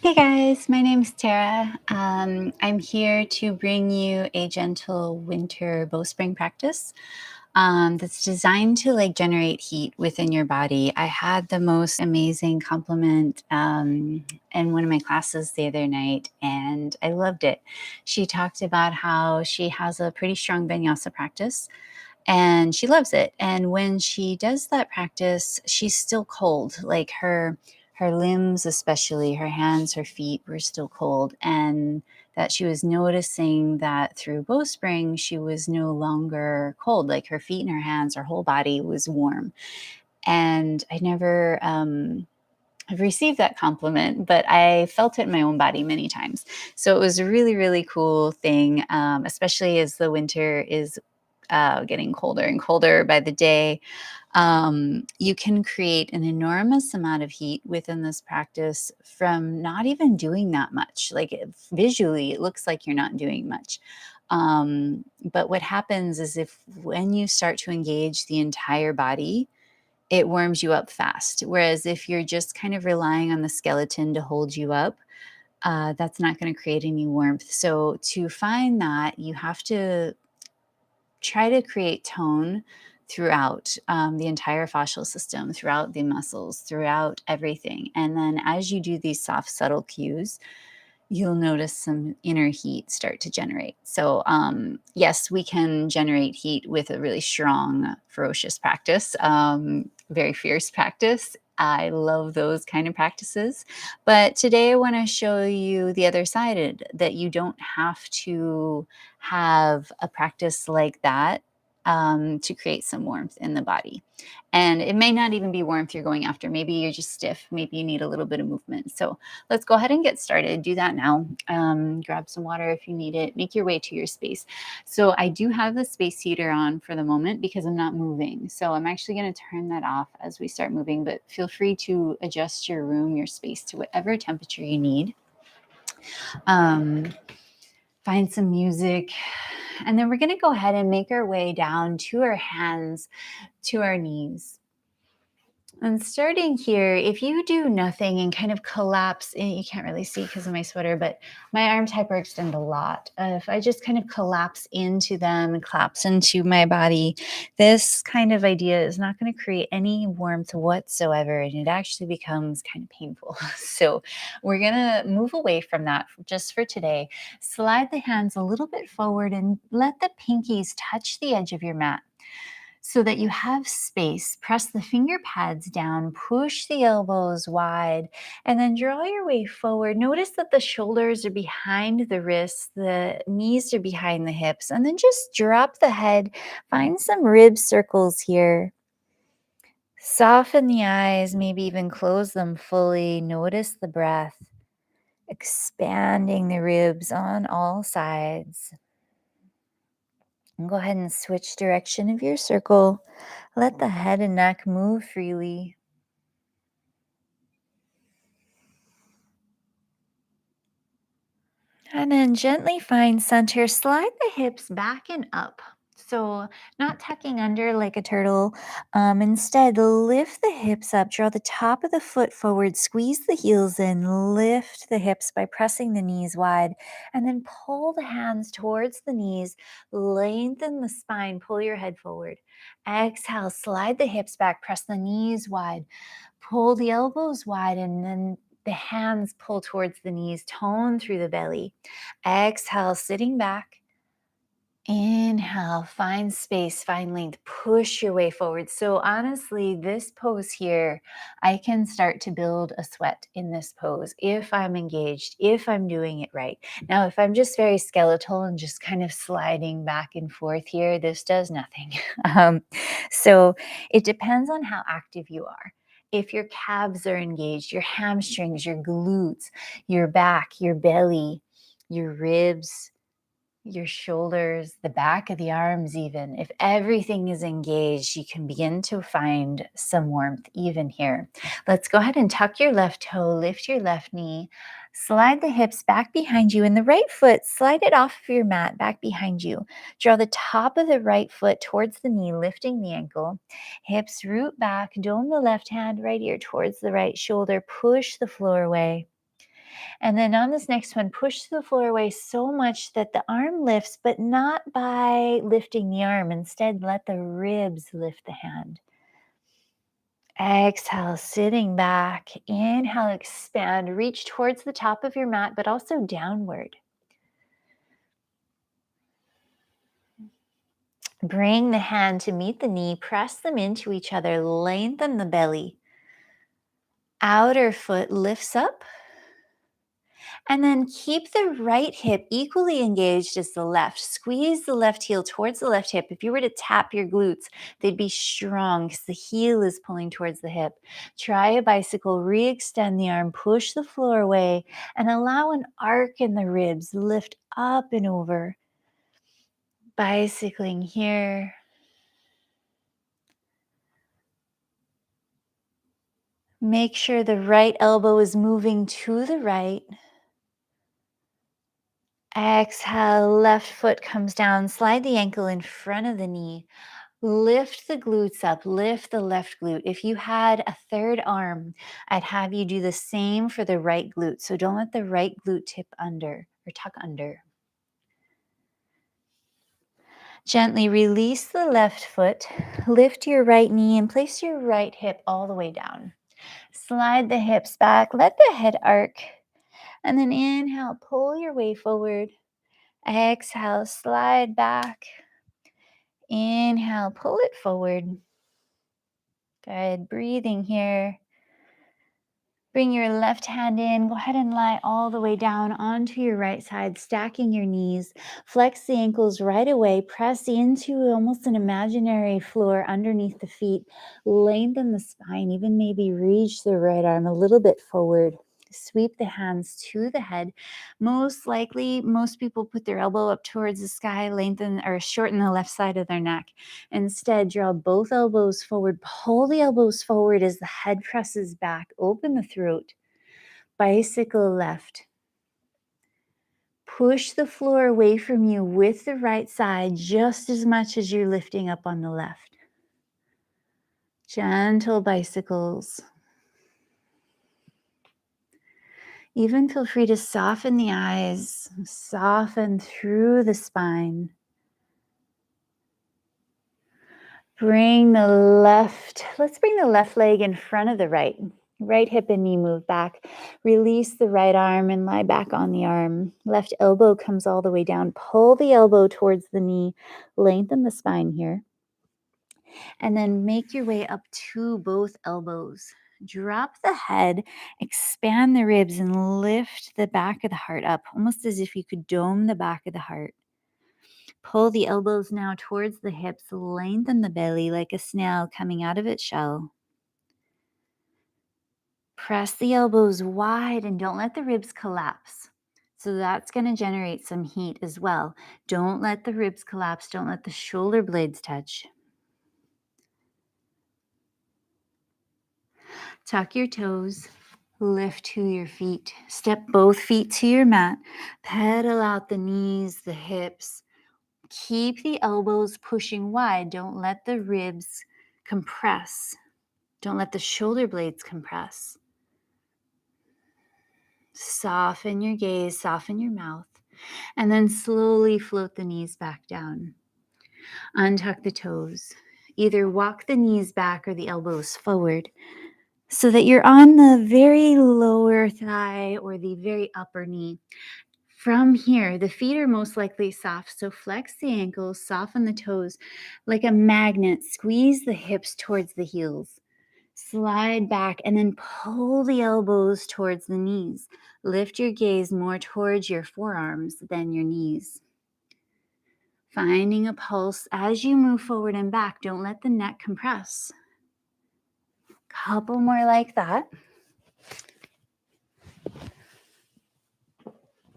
Hey guys, my name's Tara. I'm here to bring you a gentle winter bowspring practice that's designed to generate heat within your body. I had the most amazing compliment in one of my classes the other night, and I loved it. She talked about how she has a pretty strong vinyasa practice and she loves it. And when she does that practice, she's still cold. Like her limbs, especially her hands, her feet were still cold. And that she was noticing that through bowspring, she was no longer cold. Like her feet and her hands, her whole body was warm. And I never have received that compliment, but I felt it in my own body many times. So it was a really, really cool thing, especially as the winter is getting colder and colder by the day. You can create an enormous amount of heat within this practice from not even doing that much. Visually, it looks like you're not doing much. But what happens is if when you start to engage the entire body, it warms you up fast. Whereas if you're just kind of relying on the skeleton to hold you up, that's not going to create any warmth. So to find that, you have to try to create tone throughout the entire fascial system, throughout the muscles, throughout everything. And then as you do these soft, subtle cues, you'll notice some inner heat start to generate. So, yes, we can generate heat with a really strong, ferocious practice, very fierce practice. I love those kind of practices. But today I want to show you the other side that you don't have to have a practice like that to create some warmth in the body. And it may not even be warmth you're going after. Maybe you're just stiff. Maybe you need a little bit of movement. So let's go ahead and get started. Do that now. Grab some water if you need it. Make your way to your space. So I do have the space heater on for the moment because I'm not moving. So I'm actually going to turn that off as we start moving, but feel free to adjust your room, your space to whatever temperature you need. Find some music. And then we're going to go ahead and make our way down to our hands, to our knees. And starting here, if you do nothing and kind of collapse in, you can't really see because of my sweater, but my arms hyperextend a lot. If I just kind of collapse into them and collapse into my body, this kind of idea is not going to create any warmth whatsoever. And it actually becomes kind of painful. So we're going to move away from that just for today. Slide the hands a little bit forward and let the pinkies touch the edge of your mat so that you have space. Press the finger pads down, push the elbows wide, and then draw your way forward. Notice that the shoulders are behind the wrists, the knees are behind the hips, and then just drop the head. Find some rib circles here. Soften the eyes, maybe even close them fully. Notice the breath, expanding the ribs on all sides. And go ahead and switch direction of your circle. Let the head and neck move freely. And then gently find center. Slide the hips back and up. So, not tucking under like a turtle. Instead, lift the hips up. Draw the top of the foot forward. Squeeze the heels in. Lift the hips by pressing the knees wide. And then pull the hands towards the knees. Lengthen the spine. Pull your head forward. Exhale. Slide the hips back. Press the knees wide. Pull the elbows wide. And then the hands pull towards the knees. Tone through the belly. Exhale, sitting back. Inhale, find space, find length, push your way forward. So honestly, this pose here, I can start to build a sweat in this pose if I'm engaged, if I'm doing it right. Now, if I'm just very skeletal and just kind of sliding back and forth here, this does nothing. So it depends on how active you are. If your calves are engaged, your hamstrings, your glutes, your back, your belly, your ribs, your shoulders, the back of the arms, even if everything is engaged, you can begin to find some warmth even here. Let's go ahead and tuck your left toe, lift your left knee, slide the hips back behind you, and the right foot, slide it off of your mat back behind you. Draw the top of the right foot towards the knee, lifting the ankle. Hips root back, dome the left hand, right ear towards the right shoulder, push the floor away. And then on this next one, push the floor away so much that the arm lifts, but not by lifting the arm. Instead, let the ribs lift the hand. Exhale, sitting back. Inhale, expand. Reach towards the top of your mat, but also downward. Bring the hand to meet the knee. Press them into each other. Lengthen the belly. Outer foot lifts up. And then keep the right hip equally engaged as the left. Squeeze the left heel towards the left hip. If you were to tap your glutes, they'd be strong because the heel is pulling towards the hip. Try a bicycle, re-extend the arm, push the floor away, and allow an arc in the ribs. Lift up and over. Bicycling here. Make sure the right elbow is moving to the right. Exhale, left foot comes down. Slide the ankle in front of the knee. Lift the glutes up, lift the left glute. If you had a third arm, I'd have you do the same for the right glute. So don't let the right glute tip under or tuck under. Gently release the left foot, lift your right knee and place your right hip all the way down. Slide the hips back, let the head arc, and then inhale, pull your way forward. Exhale, slide back. Inhale, pull it forward. Good, breathing here. Bring your left hand in. Go ahead and lie all the way down onto your right side, stacking your knees. Flex the ankles right away. Press into almost an imaginary floor underneath the feet. Lengthen the spine, even maybe reach the right arm a little bit forward. Sweep the hands to the head. Most likely, most people put their elbow up towards the sky, lengthen or shorten the left side of their neck. Instead, draw both elbows forward. Pull the elbows forward as the head presses back. Open the throat. Bicycle left. Push the floor away from you with the right side just as much as you're lifting up on the left. Gentle bicycles. Even feel free to soften the eyes, soften through the spine. Let's bring the left leg in front of the right. Right hip and knee move back. Release the right arm and lie back on the arm. Left elbow comes all the way down. Pull the elbow towards the knee. Lengthen the spine here. And then make your way up to both elbows. Drop the head, expand the ribs, and lift the back of the heart up, almost as if you could dome the back of the heart. Pull the elbows now towards the hips, lengthen the belly like a snail coming out of its shell. Press the elbows wide and don't let the ribs collapse. So that's going to generate some heat as well. Don't let the ribs collapse. Don't let the shoulder blades touch. Tuck your toes. Lift to your feet. Step both feet to your mat. Pedal out the knees, the hips. Keep the elbows pushing wide. Don't let the ribs compress. Don't let the shoulder blades compress. Soften your gaze, soften your mouth, and then slowly float the knees back down. Untuck the toes. Either walk the knees back or the elbows forward so that you're on the very lower thigh or the very upper knee. From here, the feet are most likely soft, so flex the ankles, soften the toes like a magnet. Squeeze the hips towards the heels. Slide back and then pull the elbows towards the knees. Lift your gaze more towards your forearms than your knees. Finding a pulse as you move forward and back. Don't let the neck compress. Couple more like that.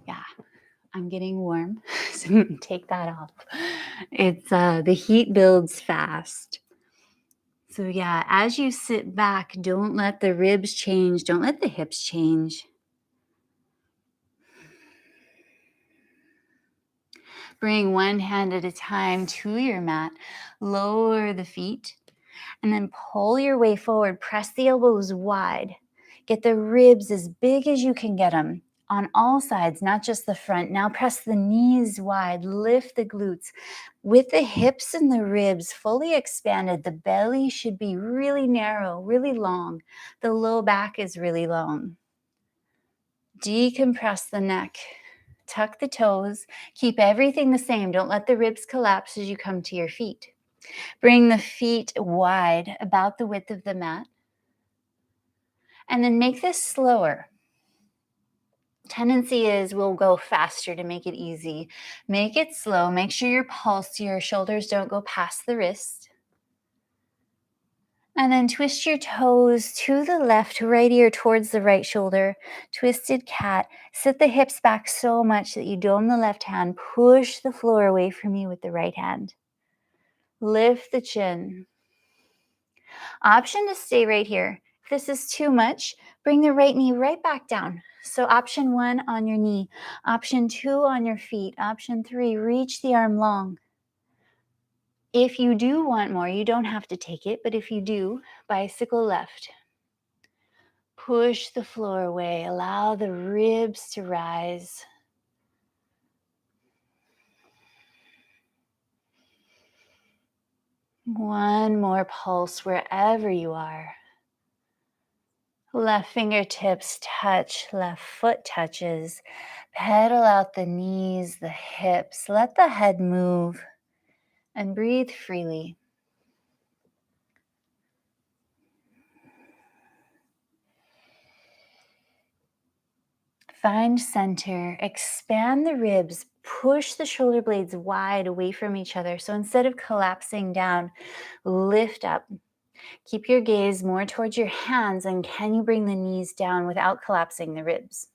Yeah, I'm getting warm, so take that off. It's the heat builds fast. So yeah, as you sit back, don't let the ribs change. Don't let the hips change. Bring one hand at a time to your mat. Lower the feet and then pull your way forward. Press the elbows wide. Get the ribs as big as you can get them. on all sides, not just the front. Now press the knees wide, lift the glutes. With the hips and the ribs fully expanded, the belly should be really narrow, really long. The low back is really long. Decompress the neck. Tuck the toes. Keep everything the same. Don't let the ribs collapse as you come to your feet. Bring the feet wide, about the width of the mat. And then make this slower. Tendency is we'll go faster to make it easy. Make it slow. Make sure your shoulders don't go past the wrist. And then twist your toes to the left, right ear towards the right shoulder. Twisted cat. Sit the hips back so much that you dome the left hand. Push the floor away from you with the right hand. Lift the chin. Option to stay right here. If this is too much, bring the right knee right back down. So option 1 on your knee. Option 2 on your feet. Option 3, reach the arm long. If you do want more, you don't have to take it, but if you do, bicycle left. Push the floor away. Allow the ribs to rise. One more pulse wherever you are. Left fingertips touch, left foot touches. Pedal out the knees, the hips. Let the head move and breathe freely. Find center, expand the ribs, push the shoulder blades wide away from each other. So instead of collapsing down, lift up. Keep your gaze more towards your hands, and can you bring the knees down without collapsing the ribs?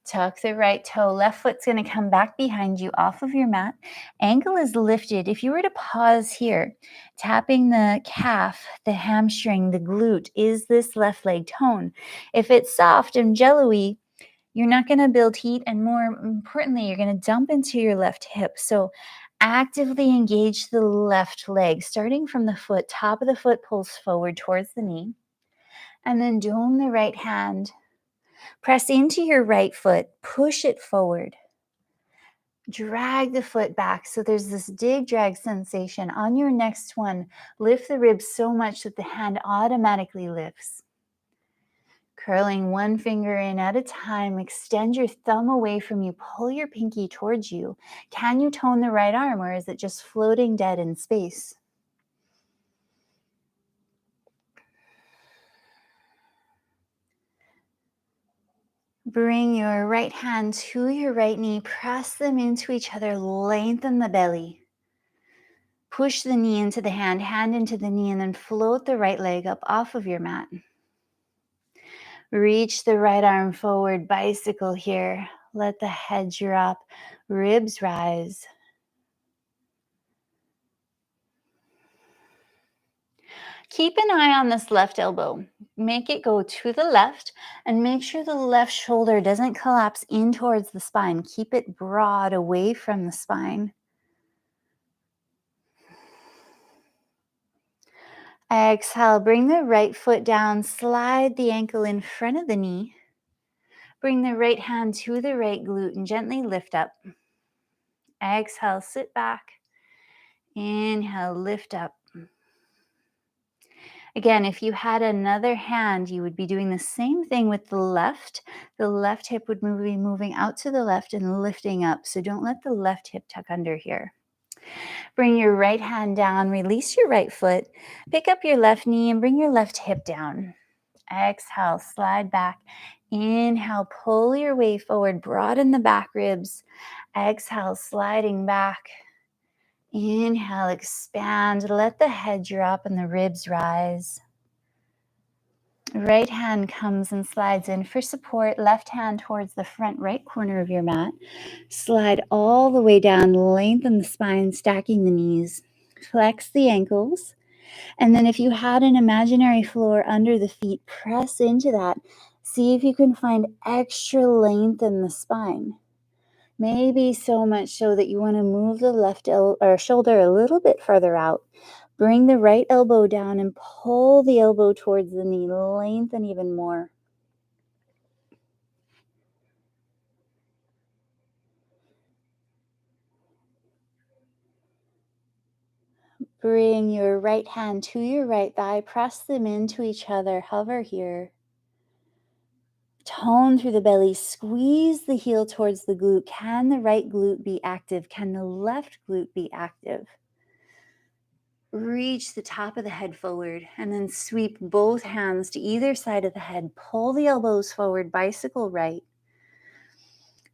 Tuck the right toe. Left foot's going to come back behind you off of your mat. Ankle is lifted. If you were to pause here, tapping the calf, the hamstring, the glute, is this left leg tone? If it's soft and jello-y, you're not going to build heat, and more importantly, you're going to dump into your left hip. So actively engage the left leg, starting from the foot. Top of the foot pulls forward towards the knee. And then dome the right hand. Press into your right foot. Push it forward. Drag the foot back. So there's this dig drag sensation. On your next one, lift the ribs so much that the hand automatically lifts. Curling one finger in at a time, extend your thumb away from you, pull your pinky towards you. Can you tone the right arm, or is it just floating dead in space? Bring your right hand to your right knee, press them into each other, lengthen the belly. Push the knee into the hand, hand into the knee, and then float the right leg up off of your mat. Reach the right arm forward, bicycle here. Let the head drop, ribs rise. Keep an eye on this left elbow. Make it go to the left, and make sure the left shoulder doesn't collapse in towards the spine. Keep it broad away from the spine. Exhale, bring the right foot down, slide the ankle in front of the knee. Bring the right hand to the right glute and gently lift up. Exhale, sit back. Inhale, lift up. Again, if you had another hand, you would be doing the same thing with the left. The left hip would be moving out to the left and lifting up. So don't let the left hip tuck under here. Bring your right hand down, release your right foot, pick up your left knee and bring your left hip down. Exhale, slide back. Inhale, pull your way forward, broaden the back ribs. Exhale, sliding back. Inhale, expand, let the head drop and the ribs rise. Right hand comes and slides in for support. Left hand towards the front right corner of your mat. Slide all the way down, lengthen the spine, stacking the knees. Flex the ankles. And then if you had an imaginary floor under the feet, press into that. See if you can find extra length in the spine. Maybe so much so that you want to move the left shoulder a little bit further out. Bring the right elbow down and pull the elbow towards the knee. Lengthen even more. Bring your right hand to your right thigh, press them into each other, hover here. Tone through the belly, squeeze the heel towards the glute. Can the right glute be active? Can the left glute be active? Reach the top of the head forward and then sweep both hands to either side of the head. Pull the elbows forward, bicycle right.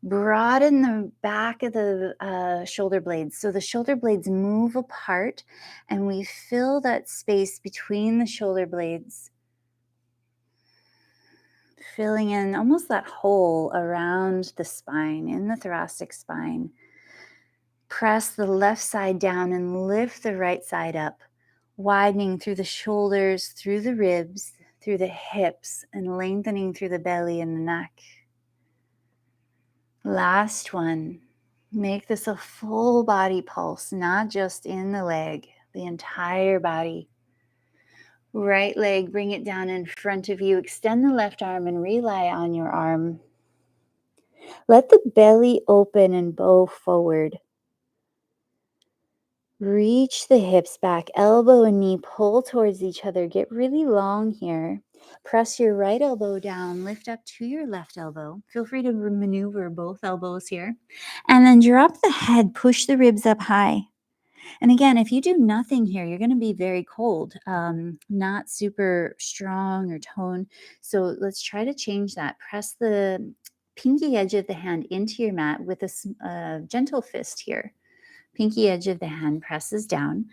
Broaden the back of the shoulder blades. So the shoulder blades move apart and we fill that space between the shoulder blades, filling in almost that hole around the spine, in the thoracic spine. Press the left side down and lift the right side up, widening through the shoulders, through the ribs, through the hips, and lengthening through the belly and the neck. Last one. Make this a full body pulse, not just in the leg, the entire body. Right leg, bring it down in front of you. Extend the left arm and rely on your arm. Let the belly open and bow forward. Reach the hips back, elbow and knee pull towards each other. Get really long here. Press your right elbow down, lift up to your left elbow. Feel free to maneuver both elbows here. And then drop the head, push the ribs up high. And again, if you do nothing here, you're going to be very cold, not super strong or toned. So let's try to change that. Press the pinky edge of the hand into your mat with a gentle fist here. Pinky edge of the hand presses down.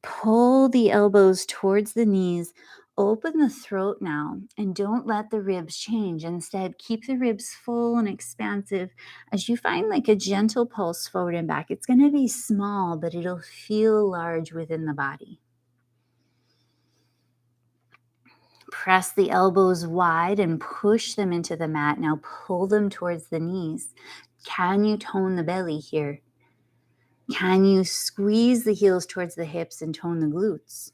Pull the elbows towards the knees. Open the throat now and don't let the ribs change. Instead, keep the ribs full and expansive as you find like a gentle pulse forward and back. It's going to be small, but it'll feel large within the body. Press the elbows wide and push them into the mat. Now pull them towards the knees. Can you tone the belly here? Can you squeeze the heels towards the hips and tone the glutes?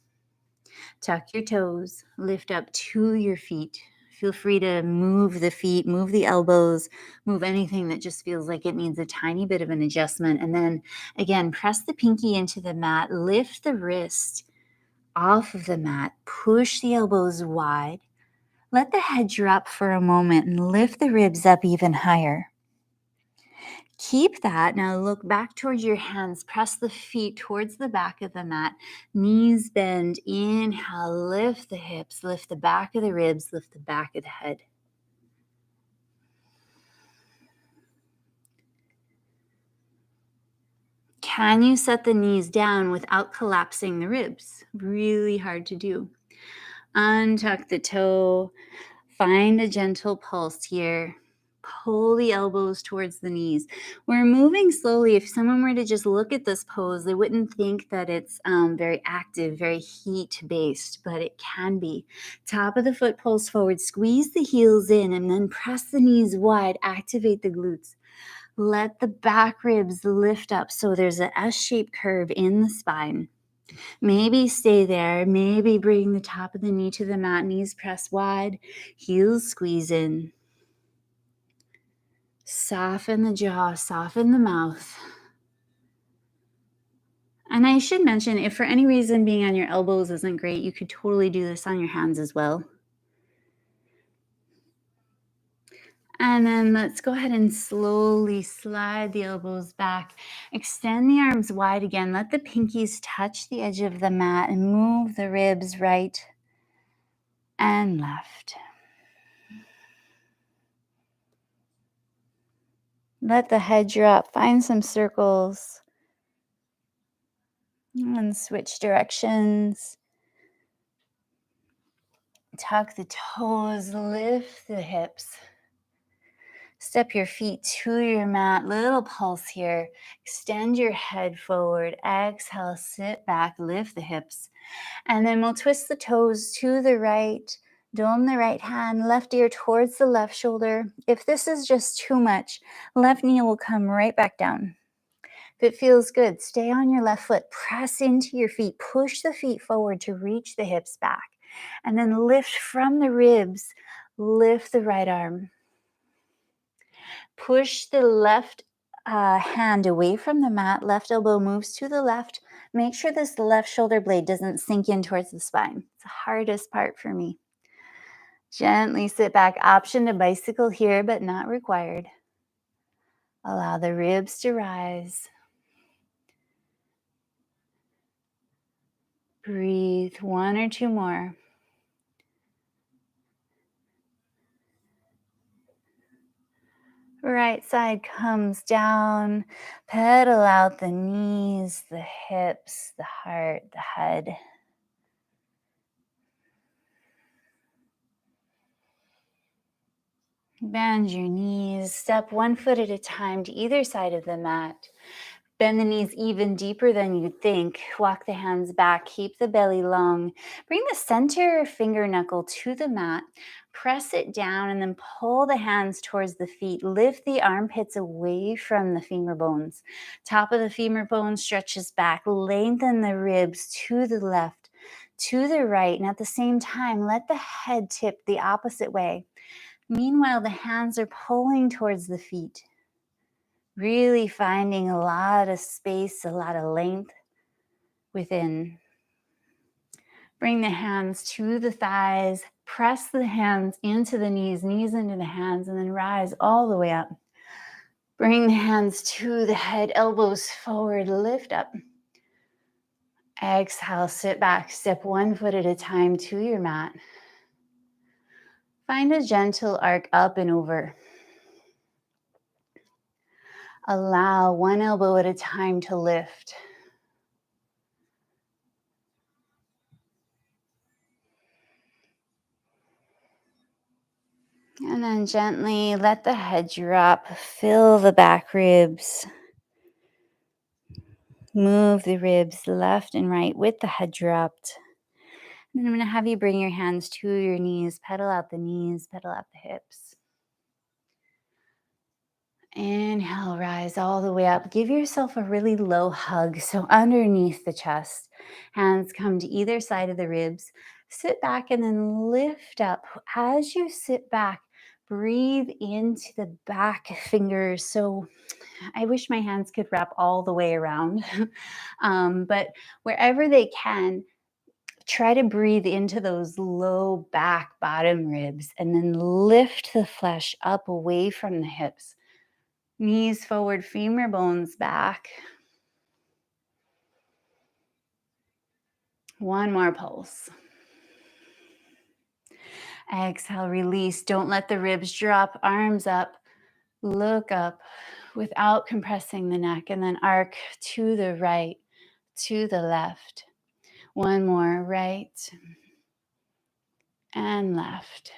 Tuck your toes, lift up to your feet. Feel free to move the feet, move the elbows, move anything that just feels like it needs a tiny bit of an adjustment. And then again, press the pinky into the mat, lift the wrist off of the mat, push the elbows wide. Let the head drop for a moment and lift the ribs up even higher. Keep that. Now look back towards your hands. Press the feet towards the back of the mat. Knees bend. Inhale, lift the hips, lift the back of the ribs, lift the back of the head. Can you set the knees down without collapsing the ribs? Really hard to do. Untuck the toe. Find a gentle pulse here. Pull the elbows towards the knees. We're moving slowly. If someone were to just look at this pose, they wouldn't think that it's very active, very heat-based, but it can be. Top of the foot pulse forward. Squeeze the heels in and then press the knees wide. Activate the glutes. Let the back ribs lift up so there's an S-shaped curve in the spine. Maybe stay there. Maybe bring the top of the knee to the mat, knees press wide, heels squeeze in. Soften the jaw, soften the mouth. And I should mention, if for any reason being on your elbows isn't great, you could totally do this on your hands as well. And then let's go ahead and slowly slide the elbows back. Extend the arms wide again. Let the pinkies touch the edge of the mat and move the ribs right and left. Let the head drop. Find some circles. And switch directions. Tuck the toes, lift the hips. Step your feet to your mat. Little pulse here. Extend your head forward. Exhale, sit back, lift the hips. And then we'll twist the toes to the right. Dome the right hand, left ear towards the left shoulder. If this is just too much, left knee will come right back down. If it feels good, stay on your left foot. Press into your feet. Push the feet forward to reach the hips back. And then lift from the ribs. Lift the right arm. Push the left hand away from the mat. Left elbow moves to the left. Make sure this left shoulder blade doesn't sink in towards the spine. It's the hardest part for me. Gently sit back. Option to bicycle here, but not required. Allow the ribs to rise. Breathe 1 or 2 more. Right side comes down. Pedal out the knees, the hips, the heart, the head. Bend your knees. Step 1 foot at a time to either side of the mat. Bend the knees even deeper than you'd think. Walk the hands back. Keep the belly long. Bring the center finger knuckle to the mat. Press it down and then pull the hands towards the feet. Lift the armpits away from the femur bones. Top of the femur bone stretches back. Lengthen the ribs to the left, to the right. And at the same time, let the head tip the opposite way. Meanwhile, the hands are pulling towards the feet. Really finding a lot of space, a lot of length within. Bring the hands to the thighs. Press the hands into the knees into the hands, and then rise all the way up. Bring the hands to the head, elbows forward, lift up. Exhale, sit back. Step 1 foot at a time to your mat. Find a gentle arc up and over. Allow 1 elbow at a time to lift. And then gently let the head drop. Fill the back ribs. Move the ribs left and right with the head dropped. And then I'm going to have you bring your hands to your knees. Pedal out the knees, pedal out the hips. Inhale, rise all the way up. Give yourself a really low hug. So underneath the chest, hands come to either side of the ribs. Sit back and then lift up. As you sit back, breathe into the back fingers. So I wish my hands could wrap all the way around, but wherever they can, try to breathe into those low back bottom ribs and then lift the flesh up away from the hips. Knees forward, femur bones back. One more pulse. Exhale, release. Don't let the ribs drop. Arms up. Look up without compressing the neck, and then arc to the right, to the left. One more, right and left.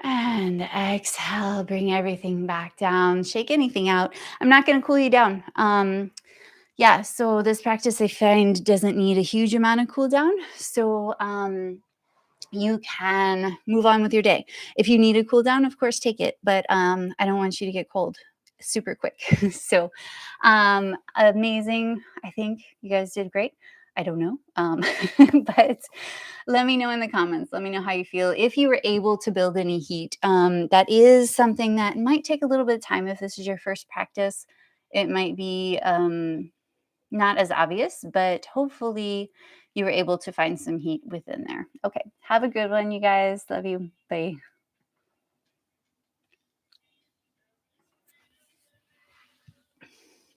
And exhale, bring everything back down. Shake anything out. I'm not going to cool you down. Yeah, so this practice I find doesn't need a huge amount of cool down. So you can move on with your day. If you need a cool down, of course, take it. But I don't want you to get cold super quick. So amazing. I think you guys did great. I don't know. But let me know in the comments. Let me know how you feel. If you were able to build any heat, that is something that might take a little bit of time if this is your first practice. It might be not as obvious, but hopefully you were able to find some heat within there. Okay. Have a good one, you guys. Love you. Bye.